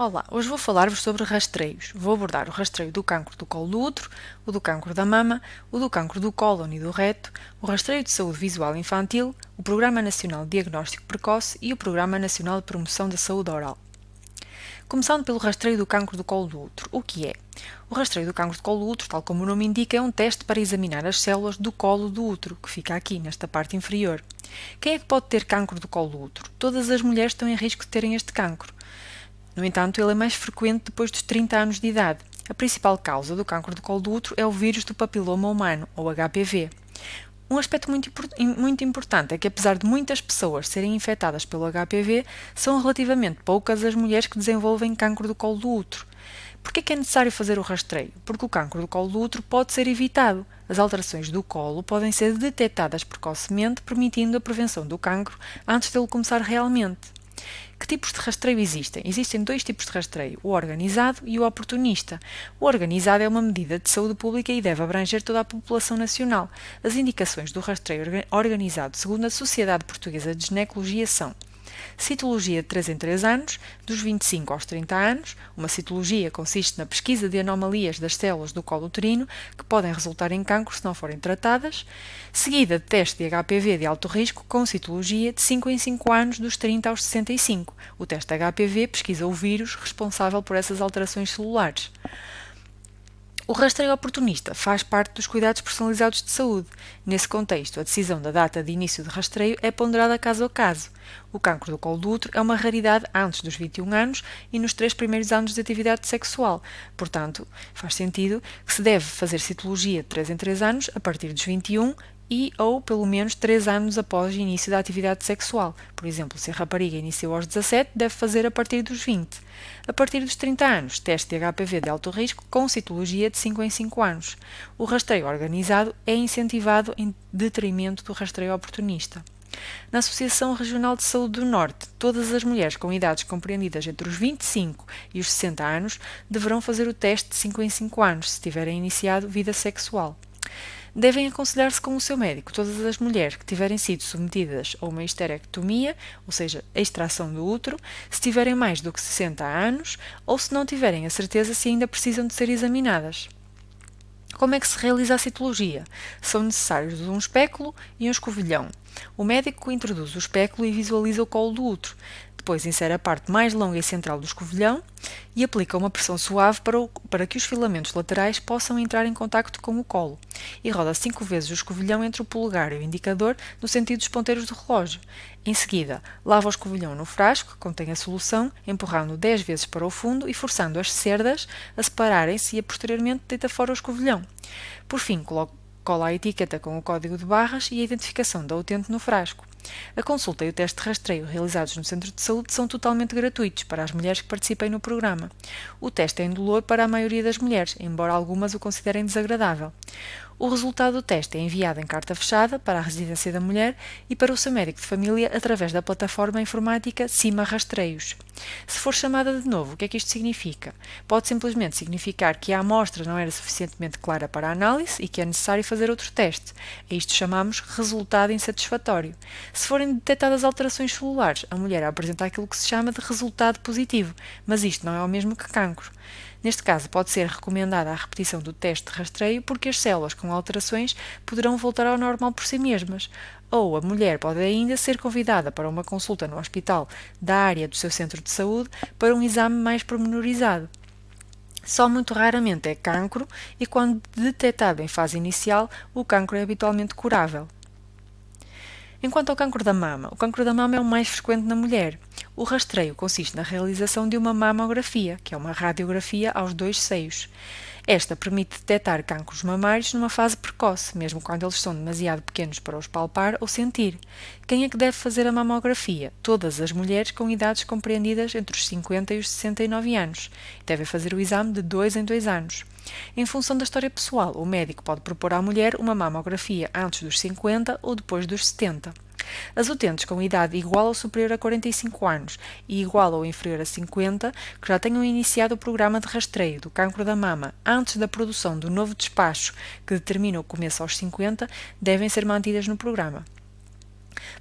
Olá, hoje vou falar-vos sobre rastreios. Vou abordar o rastreio do cancro do colo do útero, o do cancro da mama, o do cancro do cólon e do reto, o rastreio de saúde visual infantil, o Programa Nacional de Diagnóstico Precoce e o Programa Nacional de Promoção da Saúde Oral. Começando pelo rastreio do cancro do colo do útero. O que é? O rastreio do cancro do colo do útero, tal como o nome indica, é um teste para examinar as células do colo do útero, que fica aqui, nesta parte inferior. Quem é que pode ter cancro do colo do útero? Todas as mulheres estão em risco de terem este cancro. No entanto, ele é mais frequente depois dos 30 anos de idade. A principal causa do cancro do colo do útero é o vírus do papiloma humano, ou HPV. Um aspecto muito importante é que, apesar de muitas pessoas serem infectadas pelo HPV, são relativamente poucas as mulheres que desenvolvem cancro do colo do útero. Por que é necessário fazer o rastreio? Porque o cancro do colo do útero pode ser evitado. As alterações do colo podem ser detectadas precocemente, permitindo a prevenção do cancro antes dele começar realmente. Que tipos de rastreio existem? Existem dois tipos de rastreio, o organizado e o oportunista. O organizado é uma medida de saúde pública e deve abranger toda a população nacional. As indicações do rastreio organizado, segundo a Sociedade Portuguesa de Ginecologia, são: citologia de 3 em 3 anos, dos 25 aos 30 anos. Uma citologia consiste na pesquisa de anomalias das células do colo uterino que podem resultar em cancro se não forem tratadas, seguida de teste de HPV de alto risco com citologia de 5 em 5 anos, dos 30 aos 65. O teste de HPV pesquisa o vírus responsável por essas alterações celulares. O rastreio oportunista faz parte dos cuidados personalizados de saúde. Nesse contexto, a decisão da data de início de rastreio é ponderada caso a caso. O cancro do colo do útero é uma raridade antes dos 21 anos e nos 3 primeiros anos de atividade sexual. Portanto, faz sentido que se deve fazer citologia de 3 em 3 anos a partir dos 21 ou pelo menos 3 anos após o início da atividade sexual. Por exemplo, se a rapariga iniciou aos 17, deve fazer a partir dos 20. A partir dos 30 anos, teste de HPV de alto risco com citologia de 5 em 5 anos. O rastreio organizado é incentivado em detrimento do rastreio oportunista. Na Associação Regional de Saúde do Norte, todas as mulheres com idades compreendidas entre os 25 e os 60 anos deverão fazer o teste de 5 em 5 anos se tiverem iniciado vida sexual. Devem aconselhar-se com o seu médico todas as mulheres que tiverem sido submetidas a uma histerectomia, ou seja, a extração do útero, se tiverem mais do que 60 anos ou se não tiverem a certeza se ainda precisam de ser examinadas. Como é que se realiza a citologia? São necessários um espéculo e um escovilhão. O médico introduz o espéculo e visualiza o colo do útero. Depois insere a parte mais longa e central do escovilhão e aplica uma pressão suave para que os filamentos laterais possam entrar em contacto com o colo. E roda 5 vezes o escovilhão entre o polegar e o indicador no sentido dos ponteiros do relógio. Em seguida, lava o escovilhão no frasco que contém a solução, empurrando 10 vezes para o fundo e forçando as cerdas a separarem-se e posteriormente deita fora o escovilhão. Por fim, cola a etiqueta com o código de barras e a identificação da utente no frasco. A consulta e o teste de rastreio realizados no centro de saúde são totalmente gratuitos para as mulheres que participem no programa. O teste é indolor para a maioria das mulheres, embora algumas o considerem desagradável. O resultado do teste é enviado em carta fechada para a residência da mulher e para o seu médico de família através da plataforma informática Cima Rastreios. Se for chamada de novo, o que é que isto significa? Pode simplesmente significar que a amostra não era suficientemente clara para a análise e que é necessário fazer outro teste. A isto chamamos resultado insatisfatório. Se forem detectadas alterações celulares, a mulher apresenta aquilo que se chama de resultado positivo, mas isto não é o mesmo que cancro. Neste caso, pode ser recomendada a repetição do teste de rastreio porque as células com alterações poderão voltar ao normal por si mesmas. Ou a mulher pode ainda ser convidada para uma consulta no hospital da área do seu centro de saúde para um exame mais pormenorizado. Só muito raramente é cancro e, quando detectado em fase inicial, o cancro é habitualmente curável. Enquanto ao cancro da mama, o cancro da mama é o mais frequente na mulher. O rastreio consiste na realização de uma mamografia, que é uma radiografia aos 2 seios. Esta permite detectar cancros mamários numa fase precoce, mesmo quando eles são demasiado pequenos para os palpar ou sentir. Quem é que deve fazer a mamografia? Todas as mulheres com idades compreendidas entre os 50 e os 69 anos. Devem fazer o exame de 2 em 2 anos. Em função da história pessoal, o médico pode propor à mulher uma mamografia antes dos 50 ou depois dos 70. As utentes com idade igual ou superior a 45 anos e igual ou inferior a 50, que já tenham iniciado o programa de rastreio do cancro da mama antes da produção do novo despacho que determina o começo aos 50, devem ser mantidas no programa.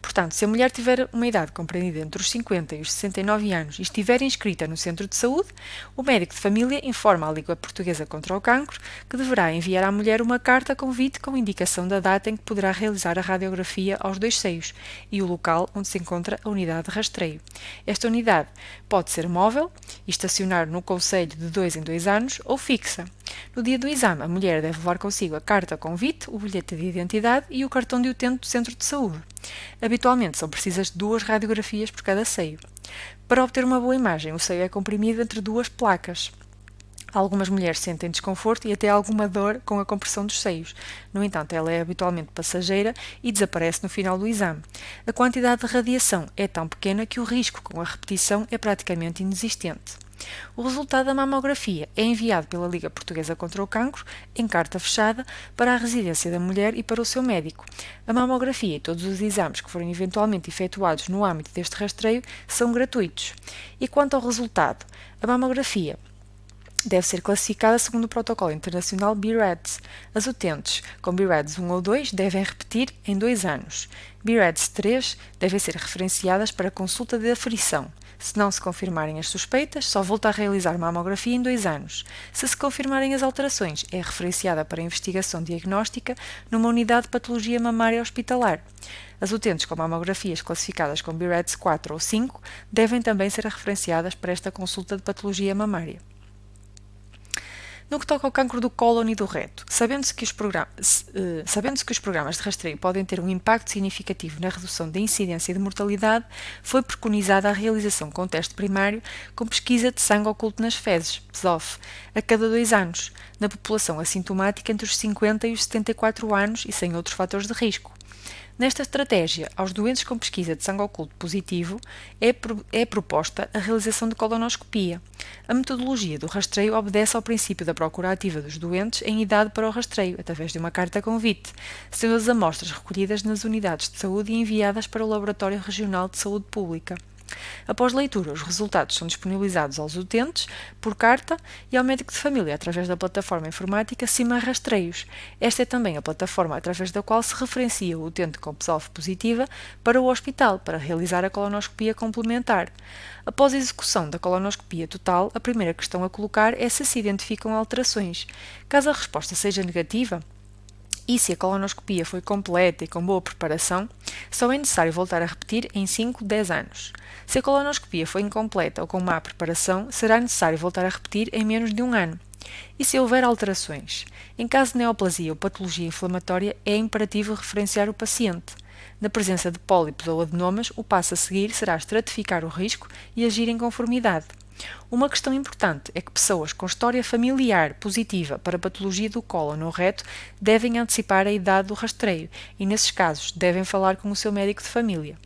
Portanto, se a mulher tiver uma idade compreendida entre os 50 e os 69 anos e estiver inscrita no centro de saúde, o médico de família informa a Liga Portuguesa contra o Cancro que deverá enviar à mulher uma carta convite com indicação da data em que poderá realizar a radiografia aos dois seios e o local onde se encontra a unidade de rastreio. Esta unidade pode ser móvel e estacionar no concelho de 2 em 2 anos ou fixa. No dia do exame, a mulher deve levar consigo a carta convite, o bilhete de identidade e o cartão de utente do centro de saúde. Habitualmente são precisas 2 radiografias por cada seio. Para obter uma boa imagem, o seio é comprimido entre 2 placas. Algumas mulheres sentem desconforto e até alguma dor com a compressão dos seios. No entanto, ela é habitualmente passageira e desaparece no final do exame. A quantidade de radiação é tão pequena que o risco com a repetição é praticamente inexistente. O resultado da mamografia é enviado pela Liga Portuguesa contra o Cancro, em carta fechada, para a residência da mulher e para o seu médico. A mamografia e todos os exames que forem eventualmente efetuados no âmbito deste rastreio são gratuitos. E quanto ao resultado, a mamografia deve ser classificada segundo o protocolo internacional BIRADS. As utentes com BIRADS 1 ou 2 devem repetir em 2 anos. BIRADS 3 devem ser referenciadas para consulta de aferição. Se não se confirmarem as suspeitas, só volta a realizar mamografia em 2 anos. Se confirmarem as alterações, é referenciada para investigação diagnóstica numa unidade de patologia mamária hospitalar. As utentes com mamografias classificadas com BIRADS 4 ou 5 devem também ser referenciadas para esta consulta de patologia mamária. No que toca ao cancro do cólon e do reto, sabendo-se que os programas de rastreio podem ter um impacto significativo na redução da incidência e de mortalidade, foi preconizada a realização com teste primário com pesquisa de sangue oculto nas fezes, PSOF, a cada 2 anos, na população assintomática entre os 50 e os 74 anos e sem outros fatores de risco. Nesta estratégia, aos doentes com pesquisa de sangue oculto positivo, é proposta a realização de colonoscopia. A metodologia do rastreio obedece ao princípio da procura ativa dos doentes em idade para o rastreio, através de uma carta convite, sendo as amostras recolhidas nas unidades de saúde e enviadas para o Laboratório Regional de Saúde Pública. Após leitura, os resultados são disponibilizados aos utentes por carta e ao médico de família através da plataforma informática Cima Rastreios. Esta é também a plataforma através da qual se referencia o utente com PSOF positiva para o hospital para realizar a colonoscopia complementar. Após a execução da colonoscopia total, a primeira questão a colocar é se identificam alterações. Caso a resposta seja negativa, e se a colonoscopia foi completa e com boa preparação, só é necessário voltar a repetir em 5, 10 anos. Se a colonoscopia foi incompleta ou com má preparação, será necessário voltar a repetir em menos de 1 ano. E se houver alterações? Em caso de neoplasia ou patologia inflamatória, é imperativo referenciar o paciente. Na presença de pólipos ou adenomas, o passo a seguir será estratificar o risco e agir em conformidade. Uma questão importante é que pessoas com história familiar positiva para patologia do cólon ou reto devem antecipar a idade do rastreio e, nesses casos, devem falar com o seu médico de família.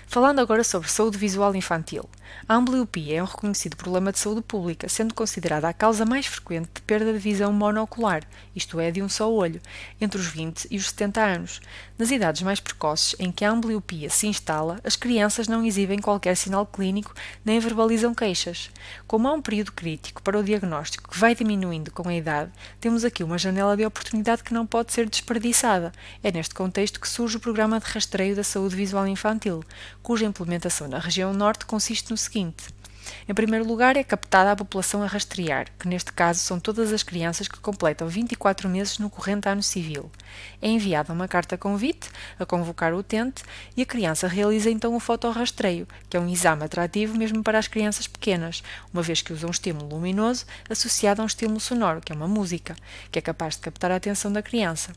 Falando agora sobre saúde visual infantil, a ambliopia é um reconhecido problema de saúde pública, sendo considerada a causa mais frequente de perda de visão monocular, isto é, de um só olho, entre os 20 e os 70 anos. Nas idades mais precoces em que a ambliopia se instala, as crianças não exibem qualquer sinal clínico nem verbalizam queixas. Como há um período crítico para o diagnóstico que vai diminuindo com a idade, temos aqui uma janela de oportunidade que não pode ser desperdiçada. É neste contexto que surge o Programa de Rastreio da Saúde Visual Infantil, cuja implementação na região norte consiste no seguinte. Em primeiro lugar, é captada a população a rastrear, que neste caso são todas as crianças que completam 24 meses no corrente ano civil. É enviada uma carta convite a convocar o utente e a criança realiza então o fotorrastreio, que é um exame atrativo mesmo para as crianças pequenas, uma vez que usa um estímulo luminoso associado a um estímulo sonoro, que é uma música, que é capaz de captar a atenção da criança.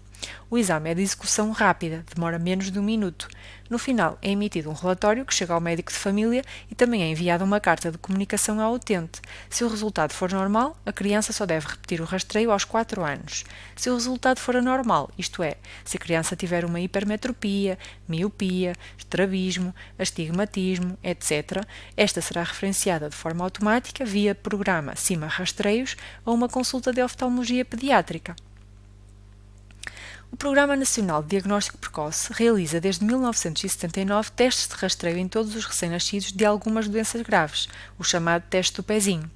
O exame é de execução rápida, demora menos de 1 minuto. No final, é emitido um relatório que chega ao médico de família e também é enviada uma carta de comunicação ao utente. Se o resultado for normal, a criança só deve repetir o rastreio aos 4 anos. Se o resultado for anormal, isto é, se a criança tiver uma hipermetropia, miopia, estrabismo, astigmatismo, etc., esta será referenciada de forma automática via programa Cima Rastreios ou uma consulta de oftalmologia pediátrica. O Programa Nacional de Diagnóstico Precoce realiza desde 1979 testes de rastreio em todos os recém-nascidos de algumas doenças graves, o chamado teste do pezinho.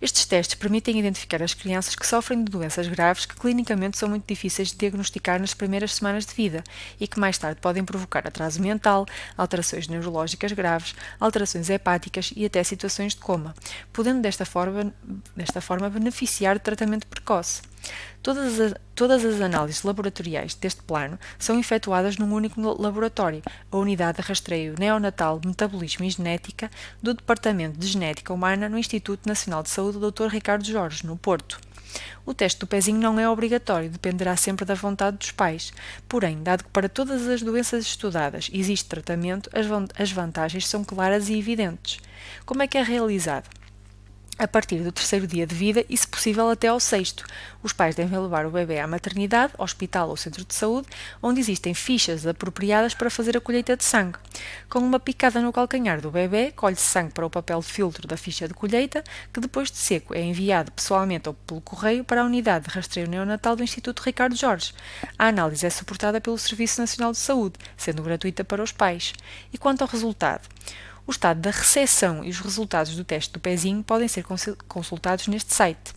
Estes testes permitem identificar as crianças que sofrem de doenças graves que clinicamente são muito difíceis de diagnosticar nas primeiras semanas de vida e que mais tarde podem provocar atraso mental, alterações neurológicas graves, alterações hepáticas e até situações de coma, podendo desta forma beneficiar de tratamento precoce. Todas as análises laboratoriais deste plano são efetuadas num único laboratório, a Unidade de Rastreio Neonatal, Metabolismo e Genética do Departamento de Genética Humana no Instituto Nacional de Saúde Dr. Ricardo Jorge, no Porto. O teste do pezinho não é obrigatório, dependerá sempre da vontade dos pais. Porém, dado que para todas as doenças estudadas existe tratamento, as vantagens são claras e evidentes. Como é que é realizado? A partir do 3º dia de vida e, se possível, até ao 6º. Os pais devem levar o bebê à maternidade, hospital ou centro de saúde, onde existem fichas apropriadas para fazer a colheita de sangue. Com uma picada no calcanhar do bebê, colhe-se sangue para o papel de filtro da ficha de colheita, que depois de seco é enviado pessoalmente ou pelo correio para a Unidade de Rastreio Neonatal do Instituto Ricardo Jorge. A análise é suportada pelo Serviço Nacional de Saúde, sendo gratuita para os pais. E quanto ao resultado? O estado da recepção e os resultados do teste do pezinho podem ser consultados neste site.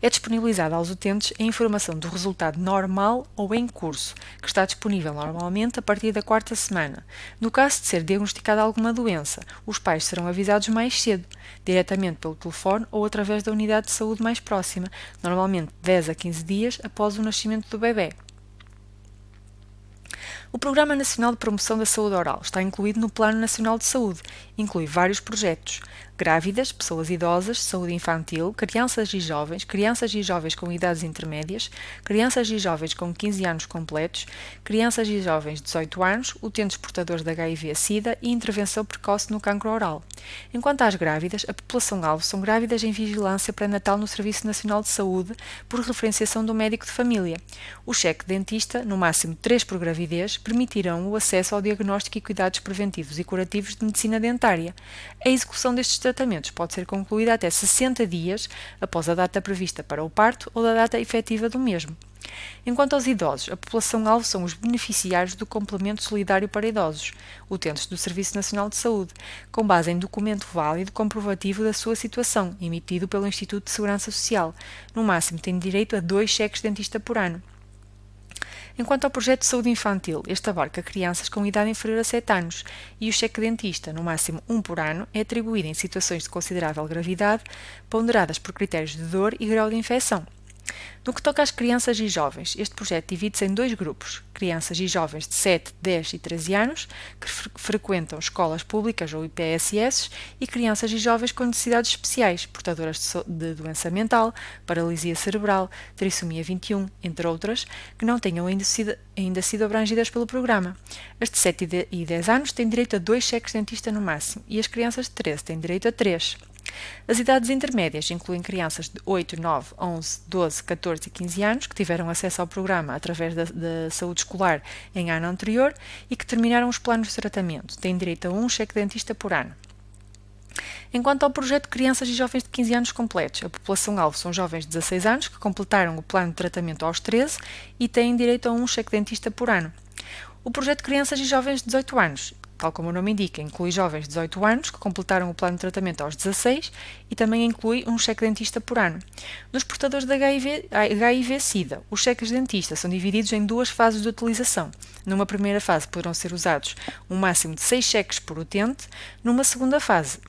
É disponibilizada aos utentes a informação do resultado normal ou em curso, que está disponível normalmente a partir da 4ª semana. No caso de ser diagnosticada alguma doença, os pais serão avisados mais cedo, diretamente pelo telefone ou através da unidade de saúde mais próxima, normalmente 10 a 15 dias após o nascimento do bebê. O Programa Nacional de Promoção da Saúde Oral está incluído no Plano Nacional de Saúde. Inclui vários projetos: grávidas, pessoas idosas, saúde infantil, crianças e jovens com idades intermédias, crianças e jovens com 15 anos completos, crianças e jovens de 18 anos, utentes portadores de HIV/SIDA e intervenção precoce no cancro oral. Enquanto às grávidas, a população-alvo são grávidas em vigilância pré-natal no Serviço Nacional de Saúde por referenciação do médico de família. O cheque dentista, no máximo 3 por gravidez, permitirão o acesso ao diagnóstico e cuidados preventivos e curativos de medicina dentária. A execução destes tratamentos pode ser concluída até 60 dias após a data prevista para o parto ou da data efetiva do mesmo. Enquanto aos idosos, a população-alvo são os beneficiários do Complemento Solidário para Idosos, utentes do Serviço Nacional de Saúde, com base em documento válido comprovativo da sua situação, emitido pelo Instituto de Segurança Social. No máximo, têm direito a 2 cheques dentista por ano. Enquanto ao projeto de saúde infantil, este abarca crianças com idade inferior a 7 anos e o cheque dentista, no máximo 1 por ano, é atribuído em situações de considerável gravidade, ponderadas por critérios de dor e grau de infecção. No que toca às crianças e jovens, este projeto divide-se em 2 grupos: crianças e jovens de 7, 10 e 13 anos, que frequentam escolas públicas ou IPSS, e crianças e jovens com necessidades especiais, portadoras de doença mental, paralisia cerebral, trissomia 21, entre outras, que não tenham ainda sido abrangidas pelo programa. As de 7 e 10 anos têm direito a 2 cheques dentista no máximo, e as crianças de 13 têm direito a 3. As idades intermédias incluem crianças de 8, 9, 11, 12, 14 e 15 anos que tiveram acesso ao programa através da saúde escolar em ano anterior e que terminaram os planos de tratamento. Têm direito a 1 cheque dentista por ano. Enquanto ao projeto de crianças e jovens de 15 anos completos, a população-alvo são jovens de 16 anos que completaram o plano de tratamento aos 13 e têm direito a 1 cheque dentista por ano. O projeto de crianças e jovens de 18 anos, tal como o nome indica, inclui jovens de 18 anos que completaram o plano de tratamento aos 16 e também inclui um cheque dentista por ano. Nos portadores de HIV/SIDA, os cheques dentista são divididos em 2 fases de utilização. Numa primeira fase poderão ser usados um máximo de 6 cheques por utente. Numa segunda fase,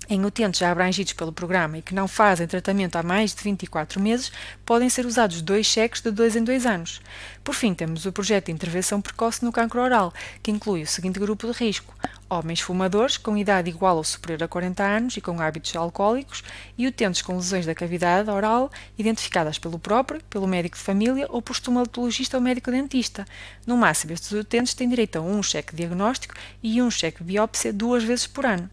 em utentes já abrangidos pelo programa e que não fazem tratamento há mais de 24 meses, podem ser usados 2 cheques de 2 em 2 anos. Por fim, temos o projeto de intervenção precoce no cancro oral, que inclui o seguinte grupo de risco: homens fumadores com idade igual ou superior a 40 anos e com hábitos alcoólicos e utentes com lesões da cavidade oral identificadas pelo próprio, pelo médico de família ou por estomatologista ou médico-dentista. No máximo, estes utentes têm direito a 1 cheque diagnóstico e 1 cheque biópsia 2 vezes por ano.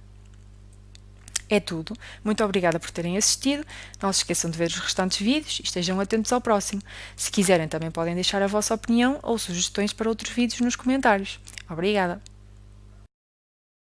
É tudo. Muito obrigada por terem assistido. Não se esqueçam de ver os restantes vídeos e estejam atentos ao próximo. Se quiserem, também podem deixar a vossa opinião ou sugestões para outros vídeos nos comentários. Obrigada!